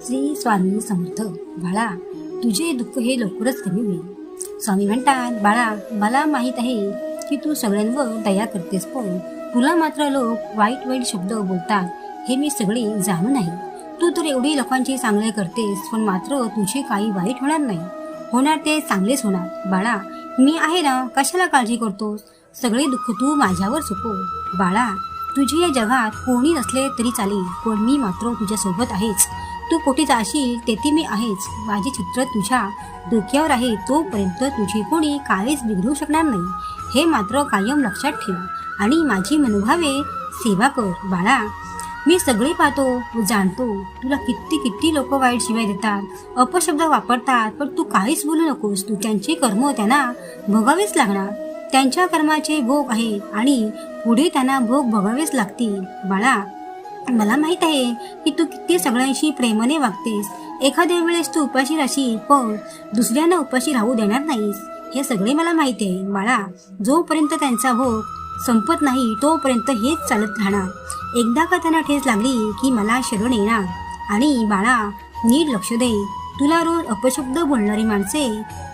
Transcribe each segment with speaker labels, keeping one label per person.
Speaker 1: श्री स्वामी समर्थ. बाळा, तुझे दुःख हे लवकरच कमी होईल. स्वामी म्हणतात, बाळा, मला माहीत आहे की तू सगळ्यांवर दया करतेस, पण तुला मात्र लोक वाईट वाईट शब्द बोलतात हे मी सगळे जाणून आहे. तू तर एवढी लोकांचे चांगले करतेस, पण मात्र तुझे काही वाईट होणार नाही. होणार ते चांगलेच होणार. बाळा, मी आहे ना, कशाला काळजी करतोस? सगळे दुःख तू माझ्यावर सोपव. बाळा, तुझी या जगात कोणी नसले तरी चालेल, पण मी मात्र तुझ्यासोबत आहेच. तू कुठे जाशील तेथे मी आहेच. माझे चित्र तुझ्या डोक्यावर आहे, तोपर्यंत तुझे कोणी काहीच बिघडू शकणार नाही. हे मात्र कायम लक्षात ठेव आणि माझी मनोभावे सेवा कर. बाळा, मी सगळे पाहतो व जाणतो. तुला किती किती लोक वाईट शिवाय देतात, अपशब्द वापरतात, पण तू काहीच बोलू नकोस. तू त्यांचे कर्म त्यांना भोगावेच लागणार. त्यांच्या कर्माचे भोग आहे आणि पुढे त्यांना भोग भोगावेच लागतील. बाळा, मला माहित आहे की तू किती सगळ्यांशी प्रेमाने वागतेस. एखाद्या वेळेस तू उपाशी राहशील, पण दुसऱ्यांना उपाशी राहू देणार नाहीस. हे सगळे मला माहिती आहे. बाळा, जोपर्यंत त्यांचा भोग संपत नाही तोपर्यंत हेच चालत राहणार. एकदा का त्यांना ठेच लागली की मला शरण येणार. आणि बाळा, नीट लक्ष दे. तुला रोज अपशब्द बोलणारी माणसे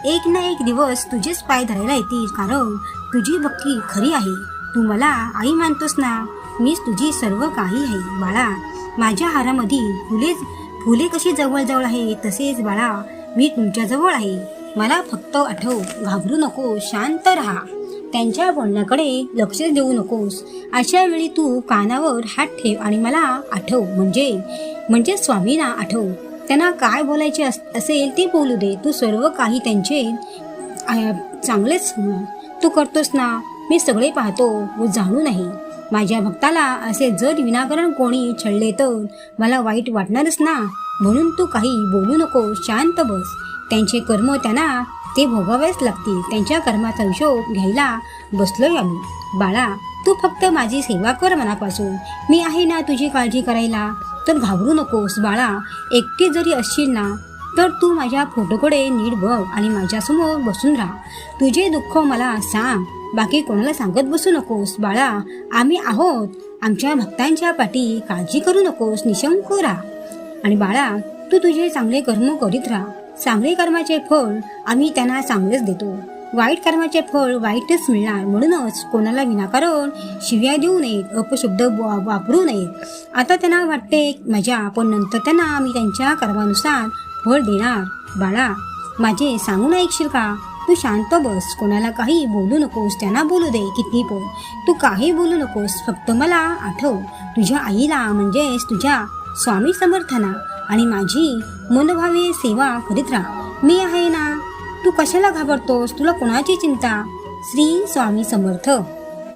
Speaker 1: एक ना एक दिवस तुझेच पाय धरायला येतील, कारण तुझी भक्ती खरी आहे. तू मला आई मानतोस ना, मीच तुझी सर्व काही आहे. बाळा, माझ्या हारामध्ये फुले कशी जवळ आहे, तसेच बाळा मी तुमच्याजवळ आहे. मला फक्त आठव, घाबरू नको, शांत राहा. त्यांच्या बोलण्याकडे लक्ष देऊ नकोस. अशा वेळी तू कानावर हात ठेव आणि मला आठव, म्हणजे स्वामींना आठव. त्यांना काय बोलायचे असेल ते बोलू दे. तू सर्व काही त्यांचे चांगलेच तू करतोस ना. मी सगळे पाहतो व जाणून आहे. माझ्या भक्ताला असे जर विनाकारण कोणी छळले तर मला वाईट वाटणारच ना. म्हणून तू काही बोलू नको, शांत बस. त्यांचे कर्म त्यांना ते भोगावेच लागतील. त्यांच्या कर्माचा हिशोब घ्यायला बसलोय आम्ही. बाळा, तू फक्त माझी सेवा कर मनापासून. मी आहे ना तुझी काळजी करायला, तर घाबरू नकोस. बाळा, एकटी जरी असशील ना, तर तू माझ्या फोटोकडे नीट बघ आणि माझ्यासमोर बसून राहा. तुझे दुःख मला सांग, बाकी कोणाला सांगत बसू नकोस. बाळा, आम्ही आहोत. आमच्या भक्तांच्या पाठी. काळजी करू नकोस, निशंक राहा. आणि बाळा, तू तुझे चांगले कर्म करीत राहा. चांगले कर्माचे फळ आम्ही त्यांना चांगलेच देतो. वाईट कर्माचे फळ वाईटच मिळणार. म्हणूनच कोणाला विनाकारण शिव्या देऊ नयेत, अपशब्द वापरू नयेत. आता त्यांना वाटते मजा, पण नंतर त्यांना आम्ही त्यांच्या कर्मानुसार फळ देणार. बाळा, माझे सांगून ऐकशील का? तू शांत बस. कोणाला काही बोलू नकोस. त्यांना बोलू दे किती, पण तू काही बोलू नकोस. फक्त मला आठव, तुझ्या आईला, म्हणजेच तुझ्या स्वामी समर्थांना आणि माझी मनोभावे सेवा करीत राहा. मी आहे ना, तू कशाला घाबरतोस? तुला कोणाची चिंता? श्री स्वामी समर्थ.